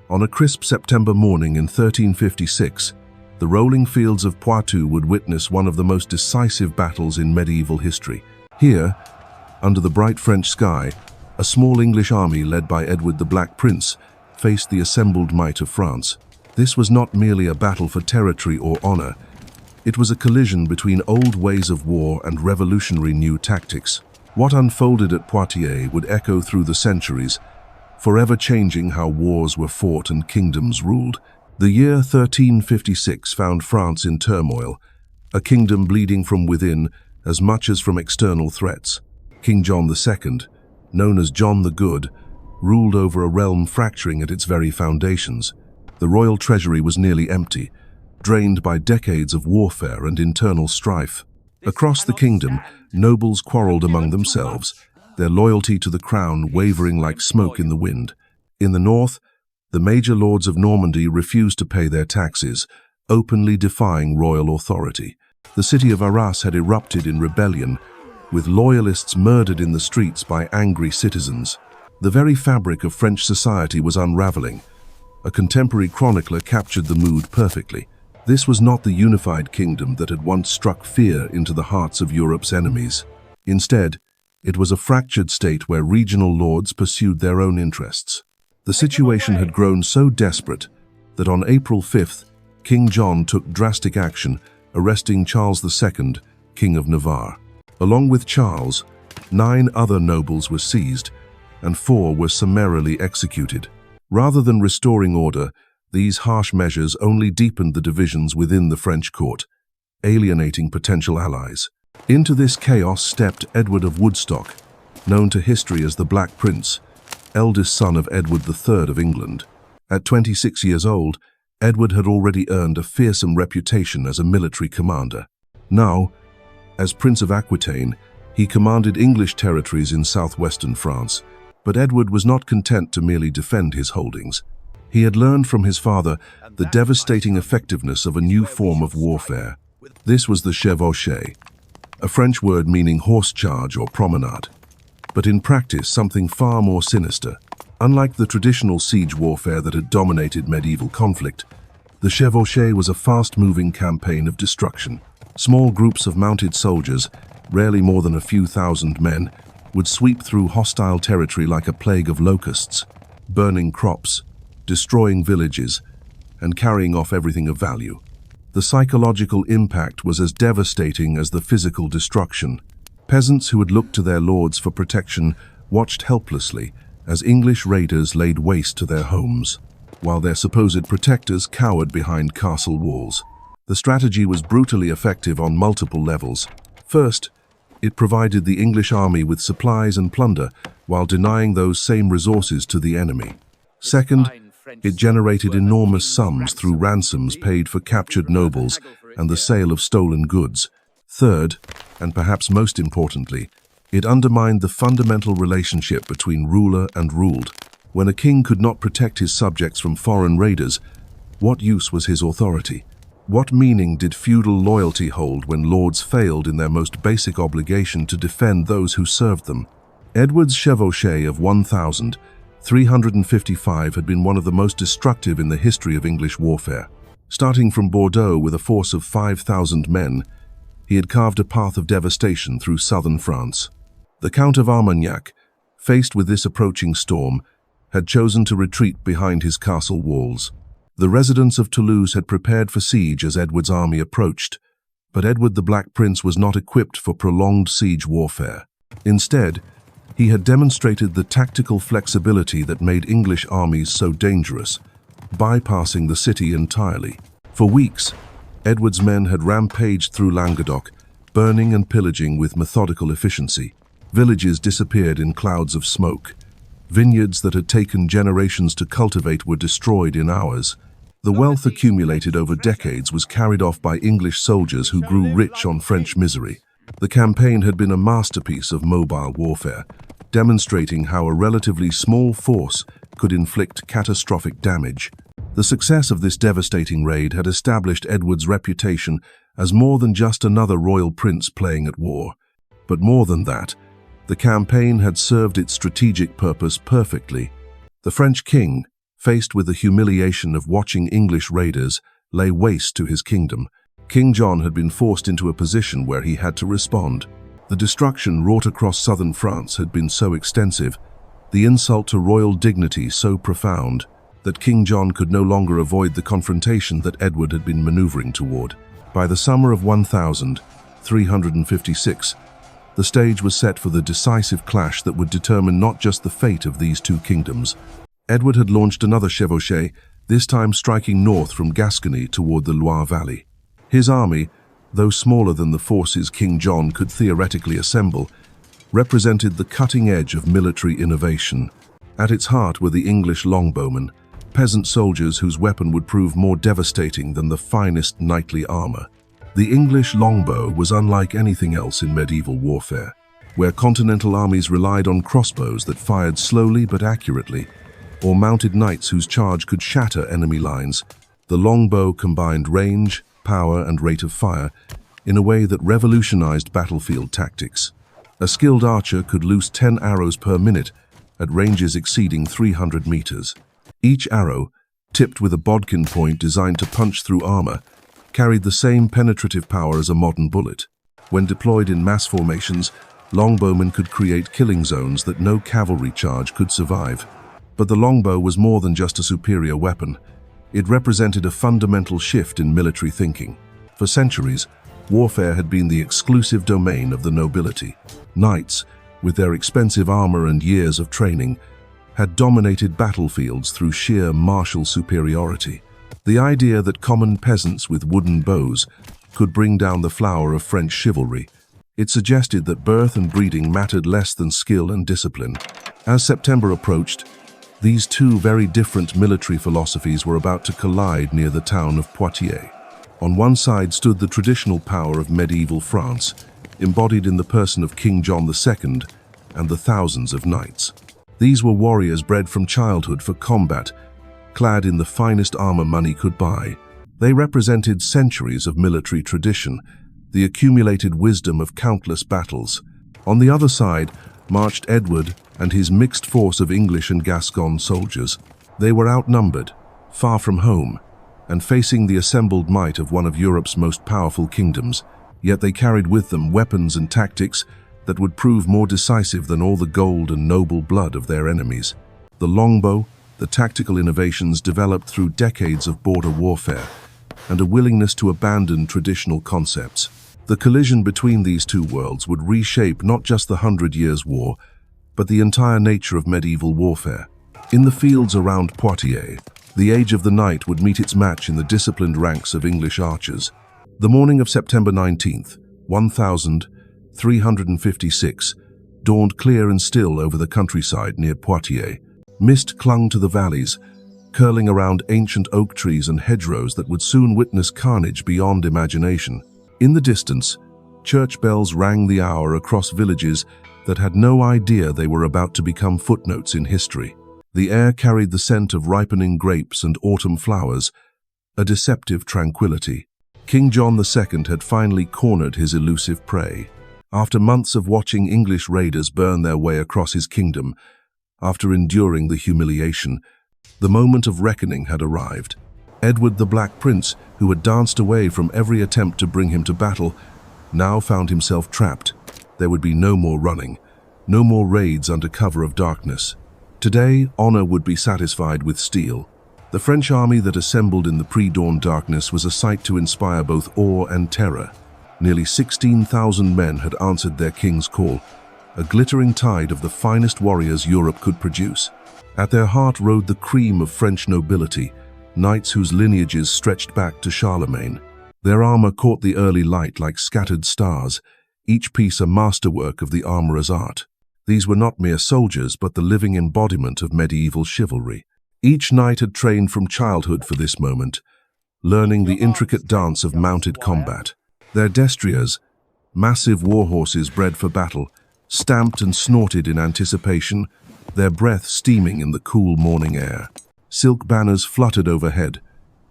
On a crisp September morning in 1356, the rolling fields of Poitou would witness one of the most decisive battles in medieval history. Here, under the bright French sky, a small English army led by Edward the Black Prince faced the assembled might of France. This was not merely a battle for territory or honor. It was a collision between old ways of war and revolutionary new tactics. What unfolded at Poitiers would echo through the centuries, forever changing how wars were fought and kingdoms ruled. The year 1356 found France in turmoil, a kingdom bleeding from within as much as from external threats. King John II, known as John the Good, ruled over a realm fracturing at its very foundations. The royal treasury was nearly empty, drained by decades of warfare and internal strife. Across the kingdom, nobles quarreled among themselves, their loyalty to the crown wavering like smoke in the wind. In the north, the major lords of Normandy refused to pay their taxes, openly defying royal authority. The city of Arras had erupted in rebellion, with loyalists murdered in the streets by angry citizens. The very fabric of French society was unraveling. A contemporary chronicler captured the mood perfectly. This was not the unified kingdom that had once struck fear into the hearts of Europe's enemies. Instead, it was a fractured state where regional lords pursued their own interests. The situation had grown so desperate that on April 5th, King John took drastic action, arresting Charles II, King of Navarre. Along with Charles, 9 other nobles were seized, and 4 were summarily executed. Rather than restoring order, these harsh measures only deepened the divisions within the French court, alienating potential allies. Into this chaos stepped Edward of Woodstock, known to history as the Black Prince, eldest son of Edward III of England. At 26 years old, Edward had already earned a fearsome reputation as a military commander. Now, as Prince of Aquitaine, he commanded English territories in southwestern France. But Edward was not content to merely defend his holdings. He had learned from his father the devastating effectiveness of a new form of warfare. This was the chevauchée, a French word meaning horse charge or promenade, but in practice something far more sinister. Unlike the traditional siege warfare that had dominated medieval conflict, the chevauchée was a fast-moving campaign of destruction. Small groups of mounted soldiers, rarely more than a few thousand men, would sweep through hostile territory like a plague of locusts, burning crops, destroying villages, and carrying off everything of value. The psychological impact was as devastating as the physical destruction. Peasants who had looked to their lords for protection watched helplessly as English raiders laid waste to their homes, while their supposed protectors cowered behind castle walls. The strategy was brutally effective on multiple levels. First, it provided the English army with supplies and plunder while denying those same resources to the enemy. Second, it generated enormous sums through ransoms paid for captured nobles and the sale of stolen goods. Third, and perhaps most importantly, it undermined the fundamental relationship between ruler and ruled. When a king could not protect his subjects from foreign raiders, what use was his authority? What meaning did feudal loyalty hold when lords failed in their most basic obligation to defend those who served them? Edward's chevauchée of 1,355 had been one of the most destructive in the history of English warfare. Starting from Bordeaux with a force of 5,000 men, he had carved a path of devastation through southern France. The Count of Armagnac, faced with this approaching storm, had chosen to retreat behind his castle walls. The residents of Toulouse had prepared for siege as Edward's army approached, but Edward the Black Prince was not equipped for prolonged siege warfare. Instead, he had demonstrated the tactical flexibility that made English armies so dangerous, bypassing the city entirely. For weeks, Edward's men had rampaged through Languedoc, burning and pillaging with methodical efficiency. Villages disappeared in clouds of smoke. Vineyards that had taken generations to cultivate were destroyed in hours. The wealth accumulated over decades was carried off by English soldiers who grew rich on French misery. The campaign had been a masterpiece of mobile warfare, demonstrating how a relatively small force could inflict catastrophic damage. The success of this devastating raid had established Edward's reputation as more than just another royal prince playing at war. But more than that, the campaign had served its strategic purpose perfectly. The French king, faced with the humiliation of watching English raiders lay waste to his kingdom, King John had been forced into a position where he had to respond. The destruction wrought across southern France had been so extensive, the insult to royal dignity so profound, that King John could no longer avoid the confrontation that Edward had been maneuvering toward. By the summer of 1356, the stage was set for the decisive clash that would determine not just the fate of these two kingdoms. Edward had launched another chevauchée, this time striking north from Gascony toward the Loire Valley. His army, though smaller than the forces King John could theoretically assemble, represented the cutting edge of military innovation. At its heart were the English longbowmen, peasant soldiers whose weapon would prove more devastating than the finest knightly armor. The English longbow was unlike anything else in medieval warfare, where continental armies relied on crossbows that fired slowly but accurately, or mounted knights whose charge could shatter enemy lines. The longbow combined range, power, and rate of fire in a way that revolutionized battlefield tactics. A skilled archer could loose 10 arrows per minute at ranges exceeding 300 meters. Each arrow, tipped with a bodkin point designed to punch through armor, carried the same penetrative power as a modern bullet. When deployed in mass formations, longbowmen could create killing zones that no cavalry charge could survive. But the longbow was more than just a superior weapon. It represented a fundamental shift in military thinking. For centuries, warfare had been the exclusive domain of the nobility. Knights, with their expensive armor and years of training, had dominated battlefields through sheer martial superiority. The idea that common peasants with wooden bows could bring down the flower of French chivalry, it suggested that birth and breeding mattered less than skill and discipline. As September approached, these two very different military philosophies were about to collide near the town of Poitiers. On one side stood the traditional power of medieval France, embodied in the person of King John II and the thousands of knights. These were warriors bred from childhood for combat, clad in the finest armor money could buy. They represented centuries of military tradition, the accumulated wisdom of countless battles. On the other side marched Edward and his mixed force of English and Gascon soldiers. They were outnumbered, far from home, and facing the assembled might of one of Europe's most powerful kingdoms, yet they carried with them weapons and tactics that would prove more decisive than all the gold and noble blood of their enemies. The longbow, the tactical innovations developed through decades of border warfare, and a willingness to abandon traditional concepts. The collision between these two worlds would reshape not just the 100 Years' War, but the entire nature of medieval warfare. In the fields around Poitiers, the age of the knight would meet its match in the disciplined ranks of English archers. The morning of September 19th, 1356, dawned clear and still over the countryside near Poitiers. Mist clung to the valleys, curling around ancient oak trees and hedgerows that would soon witness carnage beyond imagination. In the distance, church bells rang the hour across villages that had no idea they were about to become footnotes in history. The air carried the scent of ripening grapes and autumn flowers, a deceptive tranquility. King John II had finally cornered his elusive prey. After months of watching English raiders burn their way across his kingdom, after enduring the humiliation, the moment of reckoning had arrived. Edward the Black Prince, who had danced away from every attempt to bring him to battle, now found himself trapped. There would be no more running, no more raids under cover of darkness. Today, honor would be satisfied with steel. The French army that assembled in the pre-dawn darkness was a sight to inspire both awe and terror. Nearly 16,000 men had answered their king's call, a glittering tide of the finest warriors Europe could produce. At their heart rode the cream of French nobility, knights whose lineages stretched back to Charlemagne. Their armor caught the early light like scattered stars, each piece a masterwork of the armorer's art. These were not mere soldiers, but the living embodiment of medieval chivalry. Each knight had trained from childhood for this moment, learning the intricate dance of mounted combat. Their destriers, massive war horses bred for battle, stamped and snorted in anticipation, their breath steaming in the cool morning air. Silk banners fluttered overhead,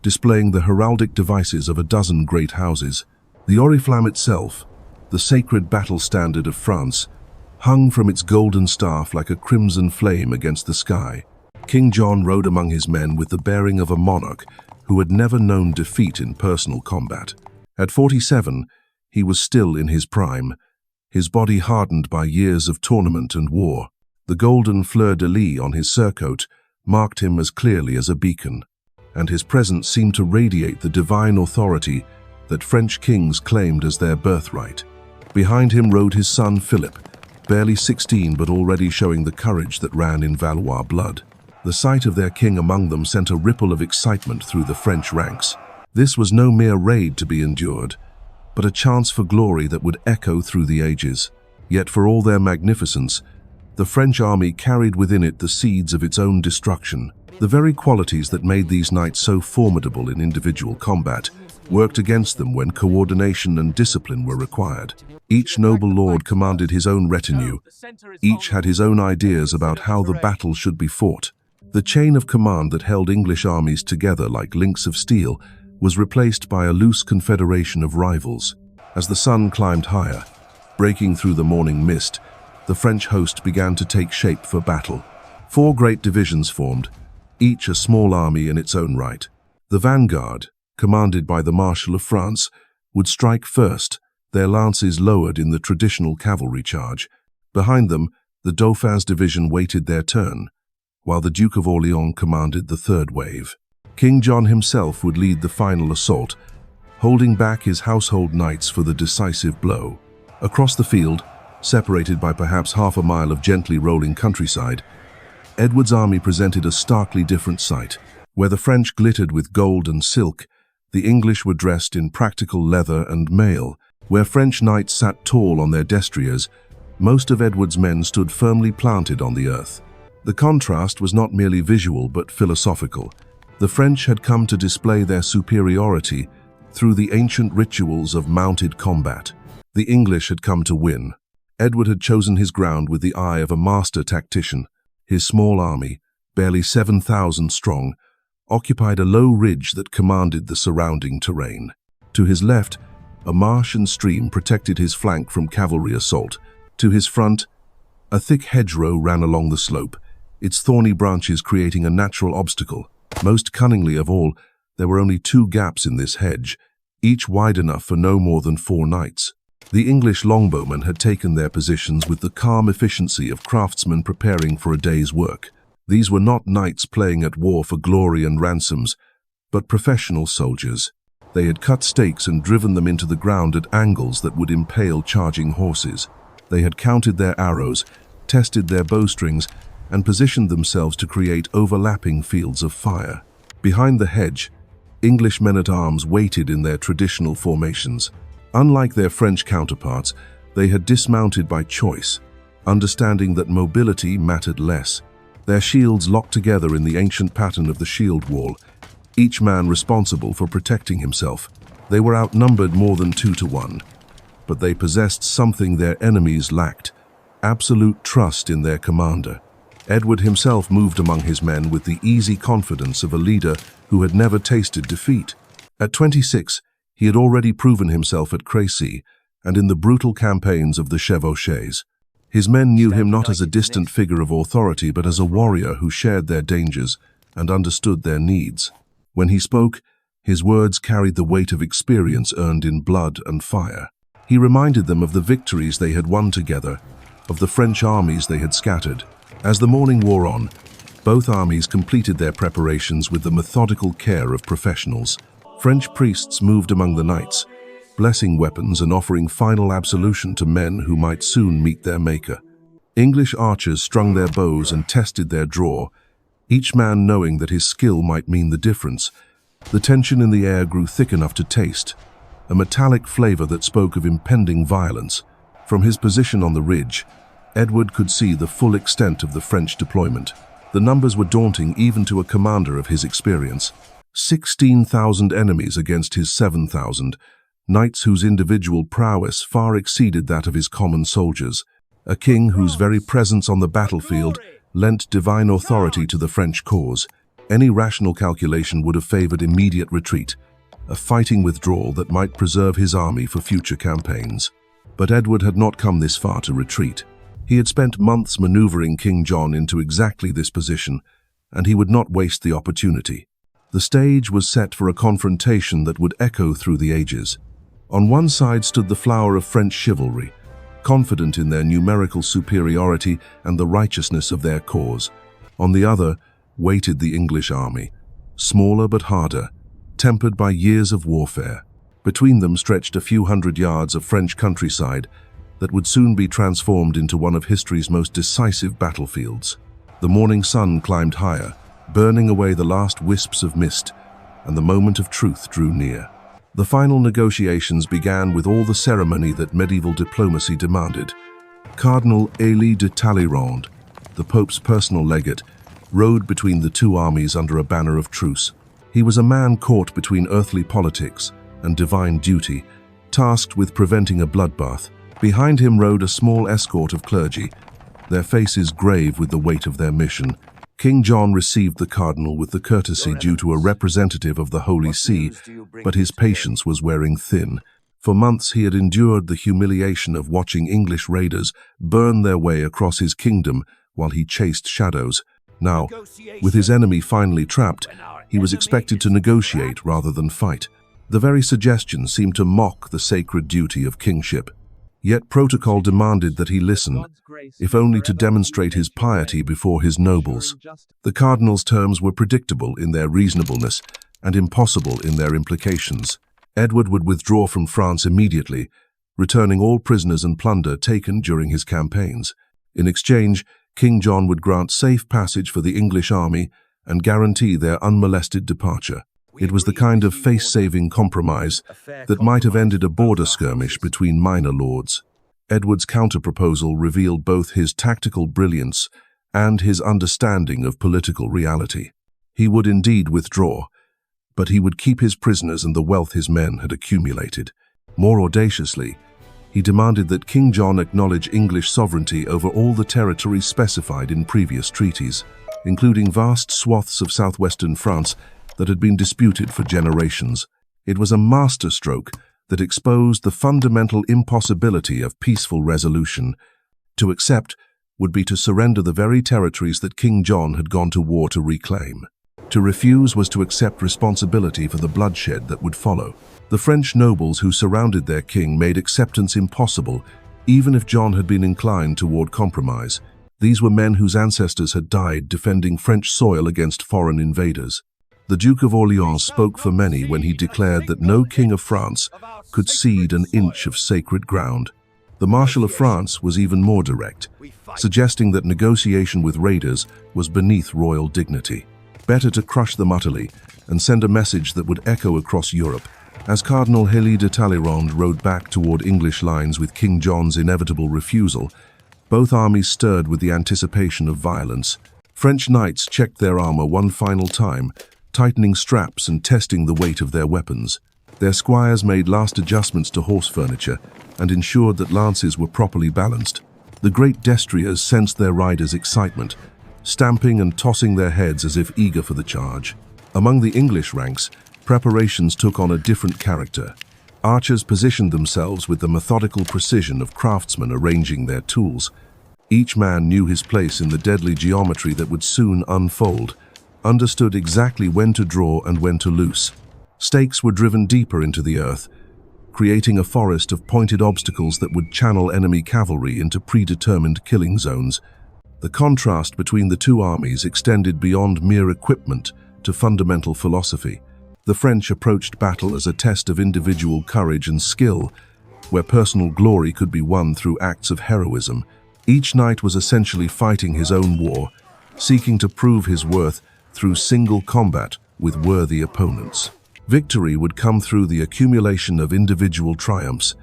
displaying the heraldic devices of a dozen great houses. The oriflamme itself, the sacred battle standard of France, hung from its golden staff like a crimson flame against the sky. King John rode among his men with the bearing of a monarch who had never known defeat in personal combat. At 47, he was still in his prime, his body hardened by years of tournament and war. The golden fleur-de-lis on his surcoat marked him as clearly as a beacon, and his presence seemed to radiate the divine authority that French kings claimed as their birthright. Behind him rode his son Philip, barely 16 but already showing the courage that ran in Valois blood. The sight of their king among them sent a ripple of excitement through the French ranks. This was no mere raid to be endured, but a chance for glory that would echo through the ages. Yet for all their magnificence, the French army carried within it the seeds of its own destruction. The very qualities that made these knights so formidable in individual combat worked against them when coordination and discipline were required. Each noble lord commanded his own retinue. Each had his own ideas about how the battle should be fought. The chain of command that held English armies together like links of steel was replaced by a loose confederation of rivals. As the sun climbed higher, breaking through the morning mist, the French host began to take shape for battle. 4 great divisions formed, each a small army in its own right. The vanguard, commanded by the Marshal of France, would strike first, their lances lowered in the traditional cavalry charge. Behind them, the Dauphin's division waited their turn, while the Duke of Orleans commanded the third wave. King John himself would lead the final assault, holding back his household knights for the decisive blow. Across the field, separated by perhaps half a mile of gently rolling countryside, Edward's army presented a starkly different sight. Where the French glittered with gold and silk, the English were dressed in practical leather and mail. Where French knights sat tall on their destriers, most of Edward's men stood firmly planted on the earth. The contrast was not merely visual but philosophical. The French had come to display their superiority through the ancient rituals of mounted combat. The English had come to win. Edward had chosen his ground with the eye of a master tactician. His small army, barely 7,000 strong, occupied a low ridge that commanded the surrounding terrain. To his left, a marsh and stream protected his flank from cavalry assault. To his front, a thick hedgerow ran along the slope, its thorny branches creating a natural obstacle. Most cunningly of all, there were only 2 gaps in this hedge, each wide enough for no more than 4 knights. The English longbowmen had taken their positions with the calm efficiency of craftsmen preparing for a day's work. These were not knights playing at war for glory and ransoms, but professional soldiers. They had cut stakes and driven them into the ground at angles that would impale charging horses. They had counted their arrows, tested their bowstrings, and positioned themselves to create overlapping fields of fire. Behind the hedge, English men-at-arms waited in their traditional formations. Unlike their French counterparts, they had dismounted by choice, understanding that mobility mattered less. Their shields locked together in the ancient pattern of the shield wall, each man responsible for protecting himself. They were outnumbered more than 2 to 1, but they possessed something their enemies lacked: absolute trust in their commander. Edward himself moved among his men with the easy confidence of a leader who had never tasted defeat. At 26, he had already proven himself at Crécy and in the brutal campaigns of the chevauchées. His men knew him not as a distant figure of authority, but as a warrior who shared their dangers and understood their needs. When he spoke, his words carried the weight of experience earned in blood and fire. He reminded them of the victories they had won together, of the French armies they had scattered. As the morning wore on, both armies completed their preparations with the methodical care of professionals. French priests moved among the knights, blessing weapons and offering final absolution to men who might soon meet their maker. English archers strung their bows and tested their draw, each man knowing that his skill might mean the difference. The tension in the air grew thick enough to taste, a metallic flavor that spoke of impending violence. From his position on the ridge, Edward could see the full extent of the French deployment. The numbers were daunting even to a commander of his experience. 16,000 enemies against his 7,000, knights whose individual prowess far exceeded that of his common soldiers. A king whose very presence on the battlefield lent divine authority to the French cause. Any rational calculation would have favored immediate retreat, a fighting withdrawal that might preserve his army for future campaigns. But Edward had not come this far to retreat. He had spent months maneuvering King John into exactly this position, and he would not waste the opportunity. The stage was set for a confrontation that would echo through the ages. On one side stood the flower of French chivalry, confident in their numerical superiority and the righteousness of their cause. On the other waited the English army, smaller but harder, tempered by years of warfare. Between them stretched a few hundred yards of French countryside that would soon be transformed into one of history's most decisive battlefields. The morning sun climbed higher, burning away the last wisps of mist, and the moment of truth drew near. The final negotiations began with all the ceremony that medieval diplomacy demanded. Cardinal Élie de Talleyrand, the Pope's personal legate, rode between the two armies under a banner of truce. He was a man caught between earthly politics and divine duty, tasked with preventing a bloodbath. Behind him rode a small escort of clergy, their faces grave with the weight of their mission. King John received the cardinal with the courtesy due to a representative of the Holy See, but his patience was wearing thin. For months he had endured the humiliation of watching English raiders burn their way across his kingdom while he chased shadows. Now, with his enemy finally trapped, he was expected to negotiate rather than fight. The very suggestion seemed to mock the sacred duty of kingship. Yet protocol demanded that he listen, if only to demonstrate his piety before his nobles. The cardinal's terms were predictable in their reasonableness and impossible in their implications. Edward would withdraw from France immediately, returning all prisoners and plunder taken during his campaigns. In exchange, King John would grant safe passage for the English army and guarantee their unmolested departure. It was the kind of face-saving compromise that might have ended a border skirmish between minor lords. Edward's counter-proposal revealed both his tactical brilliance and his understanding of political reality. He would indeed withdraw, but he would keep his prisoners and the wealth his men had accumulated. More audaciously, he demanded that King John acknowledge English sovereignty over all the territories specified in previous treaties, including vast swaths of southwestern France that had been disputed for generations. It was a masterstroke that exposed the fundamental impossibility of peaceful resolution. To accept would be to surrender the very territories that King John had gone to war to reclaim. To refuse was to accept responsibility for the bloodshed that would follow. The French nobles who surrounded their king made acceptance impossible, even if John had been inclined toward compromise. These were men whose ancestors had died defending French soil against foreign invaders. The Duke of Orleans spoke for many when he declared that no king of France could cede an inch of sacred ground. The Marshal of France was even more direct, suggesting that negotiation with raiders was beneath royal dignity. Better to crush them utterly and send a message that would echo across Europe. As Cardinal Élie de Talleyrand rode back toward English lines with King John's inevitable refusal, both armies stirred with the anticipation of violence. French knights checked their armor one final time, tightening straps and testing the weight of their weapons. Their squires made last adjustments to horse furniture and ensured that lances were properly balanced. The great destriers sensed their riders' excitement, stamping and tossing their heads as if eager for the charge. Among the English ranks, preparations took on a different character. Archers positioned themselves with the methodical precision of craftsmen arranging their tools. Each man knew his place in the deadly geometry that would soon unfold, understood exactly when to draw and when to loose. Stakes were driven deeper into the earth, creating a forest of pointed obstacles that would channel enemy cavalry into predetermined killing zones. The contrast between the two armies extended beyond mere equipment to fundamental philosophy. The French approached battle as a test of individual courage and skill, where personal glory could be won through acts of heroism. Each knight was essentially fighting his own war, seeking to prove his worth through single combat with worthy opponents. Victory would come through the accumulation of individual triumphs,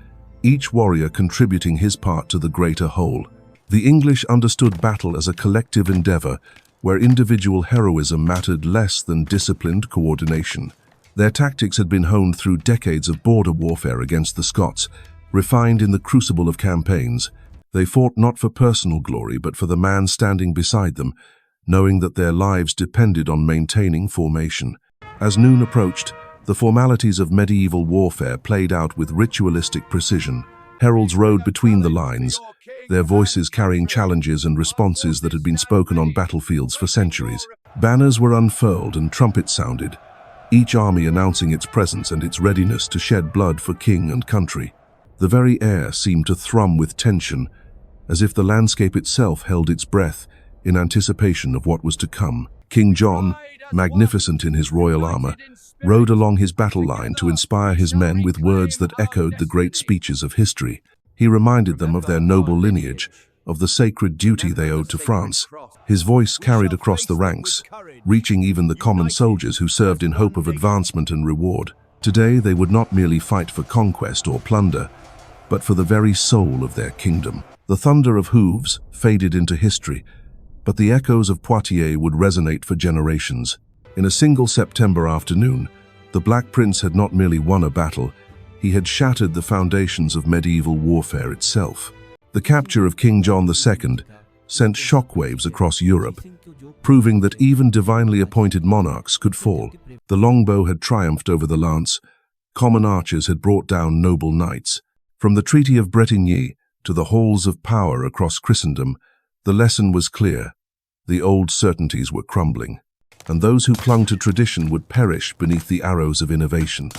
each warrior contributing his part to the greater whole. The English understood battle as a collective endeavor, where individual heroism mattered less than disciplined coordination. Their tactics had been honed through decades of border warfare against the Scots, refined in the crucible of campaigns. They fought not for personal glory, but for the man standing beside them, knowing that their lives depended on maintaining formation. As noon approached, the formalities of medieval warfare played out with ritualistic precision. Heralds rode between the lines, their voices carrying challenges and responses that had been spoken on battlefields for centuries. Banners were unfurled and trumpets sounded, each army announcing its presence and its readiness to shed blood for king and country. The very air seemed to thrum with tension, as if the landscape itself held its breath in anticipation of what was to come. King John, magnificent in his royal armor, rode along his battle line to inspire his men with words that echoed the great speeches of history. He reminded them of their noble lineage, of the sacred duty they owed to France. His voice carried across the ranks, reaching even the common soldiers who served in hope of advancement and reward. Today they would not merely fight for conquest or plunder, but for the very soul of their kingdom. The thunder of hooves faded into history, but the echoes of Poitiers would resonate for generations. In a single September afternoon, the Black Prince had not merely won a battle, he had shattered the foundations of medieval warfare itself. The capture of King John II sent shockwaves across Europe, proving that even divinely appointed monarchs could fall. The longbow had triumphed over the lance, common archers had brought down noble knights. From the Treaty of Brétigny to the halls of power across Christendom, the lesson was clear. The old certainties were crumbling, and those who clung to tradition would perish beneath the arrows of innovation.